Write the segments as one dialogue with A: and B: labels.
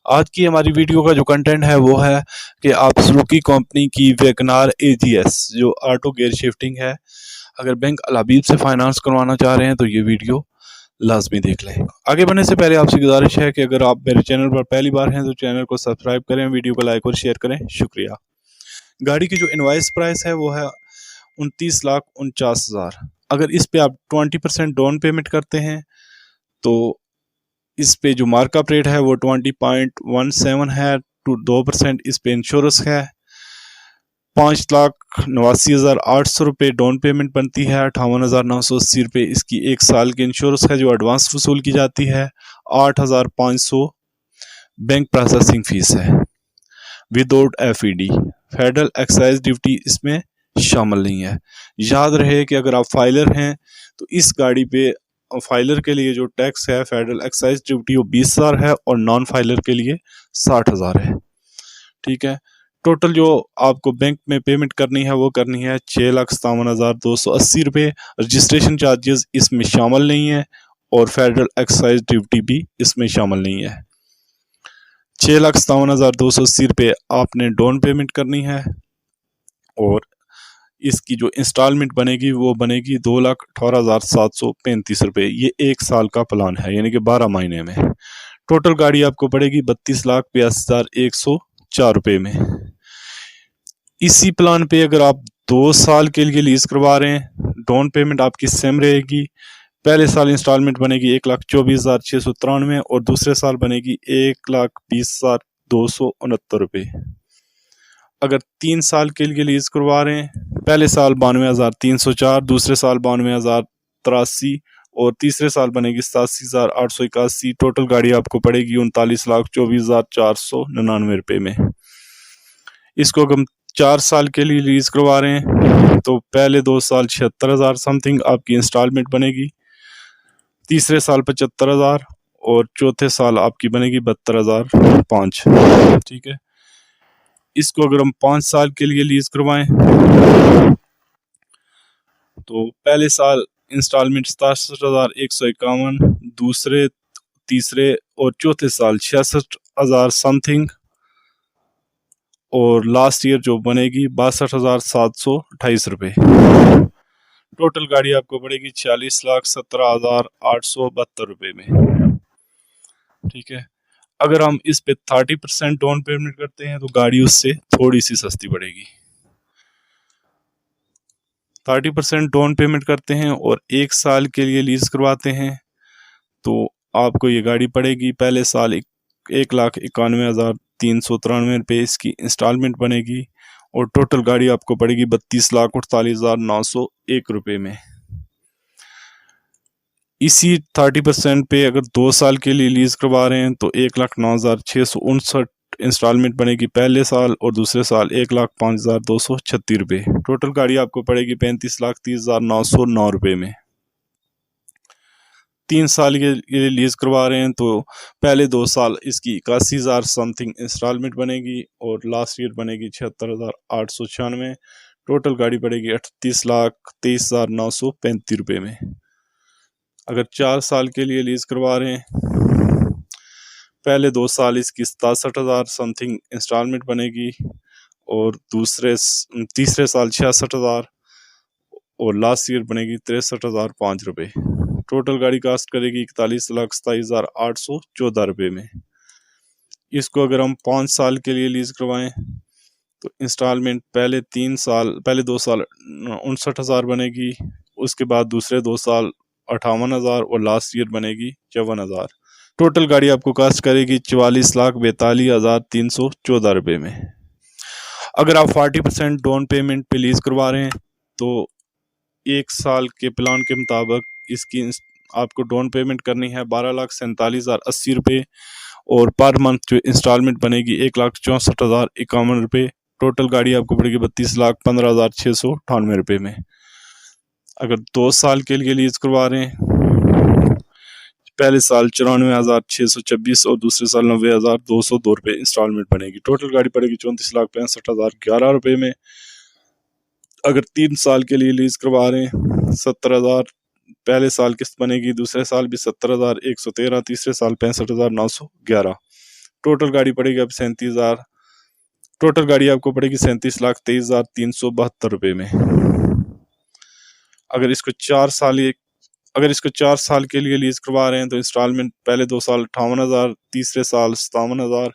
A: आज की हमारी वीडियो का जो कंटेंट है वो है कि आप सुजुकी कंपनी की वैगनार एजीएस जो ऑटो गियर शिफ्टिंग है, अगर बैंक अल हबीब से फाइनेंस करवाना चाह रहे हैं तो ये वीडियो लाजमी देख लें। आगे बढ़ने से पहले आपसे गुजारिश है कि अगर आप मेरे चैनल पर पहली बार हैं तो चैनल को सब्सक्राइब करें, वीडियो को लाइक और शेयर करें। शुक्रिया। गाड़ी की जो इनवॉइस प्राइस है वो है 29,49,000। अगर इस पे आप 20% डाउन पेमेंट करते हैं तो इस पे जो मार्कअप रेट है वो 20.17 है। 2% इस पे इंश्योरेंस है। 5,89,800 रुपये डाउन पेमेंट बनती है। 58,980 रुपये इसकी 1 साल की इंश्योरेंस है जो एडवांस वसूल की जाती है। 8,500 बैंक प्रोसेसिंग फीस है without FED। Federal excise duty इसमें शामिल नहीं है। याद रहे कि अगर आप फाइलर हैं तो इस गाड़ी पे फाइलर के लिए जो टैक्स है फेडरल एक्साइज ड्यूटी वो 20,000 है और नॉन फाइलर के लिए 60,000 है। ठीक है। टोटल जो आपको बैंक में पेमेंट करनी है वो करनी है 6,57,280 रुपये। रजिस्ट्रेशन चार्जेस इसमें शामिल नहीं है और फेडरल एक्साइज ड्यूटी भी इसमें शामिल नहीं है। 6,57,280 रुपये आपने डाउन पेमेंट करनी है और इसकी जो इंस्टॉलमेंट बनेगी वो बनेगी 2,18,735 रुपये। ये 1 साल का प्लान है यानी कि 12 महीने में। टोटल गाड़ी आपको पड़ेगी 32,82,104 रुपये में। इसी प्लान पे अगर आप 2 साल के लिए लीज करवा रहे हैं, डाउन पेमेंट आपकी सेम रहेगी। पहले साल इंस्टॉलमेंट बनेगी 1,24,693 और दूसरे साल बनेगी 1,20,269 रुपये। अगर 3 साल के लिए लीज करवा रहे हैं, पहले साल 92,304, दूसरे साल 92,083 और तीसरे साल बनेगी 87,881। टोटल गाड़ी आपको पड़ेगी 39,24,499 रुपये में। इसको अगर हम 4 साल के लिए लीज करवा रहे हैं तो पहले 2 साल 76,000 समथिंग आपकी इंस्टॉलमेंट बनेगी, तीसरे साल 75,000 और चौथे साल आपकी बनेगी 72,005। ठीक है। इसको अगर हम 5 साल के लिए लीज करवाएं तो पहले साल इंस्टॉलमेंट 67,151, दूसरे तीसरे और चौथे साल 66,000 समथिंग और लास्ट ईयर जो बनेगी 62,728 रुपये। टोटल गाड़ी आपको पड़ेगी 40,17,872 रुपये में। ठीक है। अगर हम इस पे 30% डाउन पेमेंट करते हैं तो गाड़ी उससे थोड़ी सी सस्ती पड़ेगी। 30% डाउन पेमेंट करते हैं और 1 साल के लिए लीज करवाते हैं तो आपको ये गाड़ी पड़ेगी पहले साल 1,91,393 रुपये इसकी इंस्टॉलमेंट बनेगी और टोटल गाड़ी आपको पड़ेगी 32,48,901 रुपये में। इसी 30% पे अगर 2 साल के लिए लीज करवा रहे हैं तो 1,09,659 इंस्टॉलमेंट बनेगी पहले साल और दूसरे साल 1,05,236 रुपये। टोटल गाड़ी आपको पड़ेगी 35,30,909 रुपये में। 3 साल के लिए लीज करवा रहे हैं तो पहले 2 साल इसकी 81,000 समथिंग इंस्टॉलमेंट बनेगी और लास्ट ईयर बनेगी 76,896। टोटल गाड़ी पड़ेगी 38,23,935 रुपये में। अगर 4 साल के लिए लीज करवा रहे हैं, पहले 2 साल इसकी 67,000 समथिंग इंस्टॉलमेंट बनेगी और तीसरे साल 66,000 और लास्ट ईयर बनेगी 63,005 रुपये। टोटल गाड़ी कास्ट करेगी 41,27,814 रुपये में। इसको अगर हम 5 साल के लिए लीज करवाएं तो इंस्टॉलमेंट पहले 2 साल 59,000 बनेगी, उसके बाद दूसरे 2 साल 58,000 और लास्ट ईयर बनेगी 54,000। टोटल गाड़ी आपको कास्ट करेगी 44,42,314 रुपये में। अगर आप 40% डाउन पेमेंट पे लीज करवा रहे हैं तो 1 साल के प्लान के मुताबिक इसकी आपको डाउन पेमेंट करनी है 12,47,080 रुपये और पर मंथ जो इंस्टॉलमेंट बनेगी 1,64,051 रुपये। टोटल गाड़ी आपको पड़ेगी 32,15,698 रुपये में। अगर 2 साल के लिए लीज करवा रहे हैं, पहले साल 94,626 और दूसरे साल 90,202 रुपये इंस्टॉलमेंट बनेगी। टोटल गाड़ी पड़ेगी 34,65,011 रुपये में। अगर 3 साल के लिए लीज करवा रहे हैं 70,000 पहले साल किस्त बनेगी, दूसरे साल भी 70,113, तीसरे साल 65,911। टोटल गाड़ी पड़ेगी अब 37,000, टोटल गाड़ी आपको पड़ेगी 37,23,372 रुपये में। अगर इसको 4 साल के लिए लीज करवा रहे हैं तो इंस्टॉलमेंट पहले 2 साल 58,000, तीसरे साल 57,000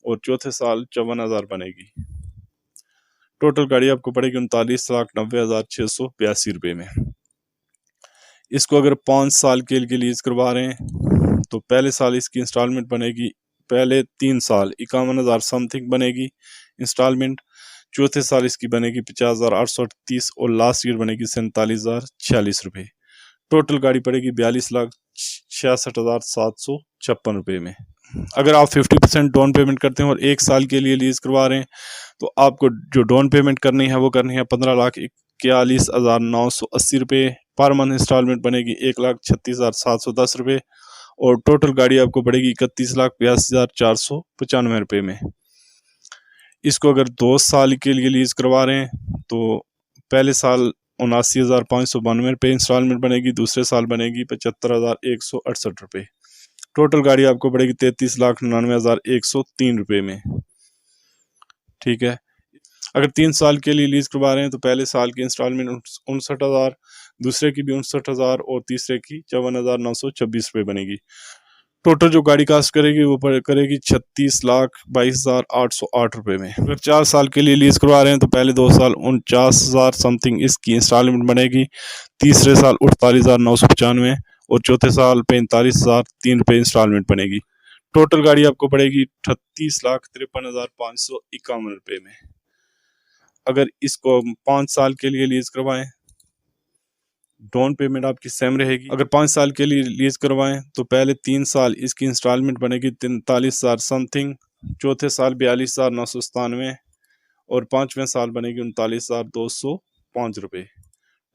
A: और चौथे साल 54,000 बनेगी। टोटल गाड़ी आपको पड़ेगी 39,90,682 रुपये में। इसको अगर 5 साल के लिए लीज करवा रहे हैं तो पहले साल इसकी इंस्टॉलमेंट बनेगी, पहले 3 साल 51,000 समथिंग बनेगी इंस्टॉलमेंट, चौथे साल इसकी बनेगी 50,838 और लास्ट ईयर बनेगी 47,046 रुपये। टोटल गाड़ी पड़ेगी 42,66,756 रुपये में। अगर आप 50% डाउन पेमेंट करते हैं और 1 साल के लिए लीज करवा रहे हैं तो आपको जो डाउन पेमेंट करनी है वो करनी है 15,41,980 रुपये। पर मंथ इंस्टॉलमेंट बनेगी 1,36,710 रुपये और टोटल गाड़ी आपको पड़ेगी 31,82,495 रुपये में। इसको अगर 2 साल के लिए लीज करवा रहे हैं तो पहले साल 79,592 रुपये इंस्टॉलमेंट बनेगी, दूसरे साल बनेगी 75,168 रुपये। टोटल गाड़ी आपको पड़ेगी 33,99,103 रुपये में। ठीक है। अगर 3 साल के लिए लीज करवा रहे हैं तो पहले साल की इंस्टॉलमेंट 59,000, दूसरे की भी 59,000 और तीसरे की 54,926 रुपये बनेगी। टोटल जो गाड़ी कास्ट करेगी वो करेगी 36,22,808 रुपये में। अगर 4 साल के लिए लीज करवा रहे हैं तो पहले 2 साल 49,000 समथिंग इसकी इंस्टॉलमेंट बनेगी, तीसरे साल 48,995 और चौथे साल 45,003 रुपये इंस्टॉलमेंट बनेगी। टोटल गाड़ी आपको पड़ेगी 38,53,551 रुपये में। अगर इसको 5 साल के लिए लीज करवाएं डाउन पेमेंट आपकी सेम रहेगी। अगर 5 साल के लिए लीज करवाएं तो पहले 3 साल इसकी इंस्टॉलमेंट बनेगी 43,000 समथिंग, चौथे साल 42,997 और पाँचवें साल बनेगी 39,205 रुपये।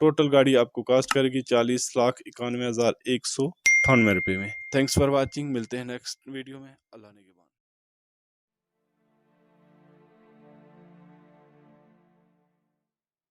A: टोटल गाड़ी आपको कास्ट करेगी 40,91,198 रुपये में। थैंक्स फॉर वॉचिंग, मिलते हैं नेक्स्ट वीडियो में। अल्लाह ने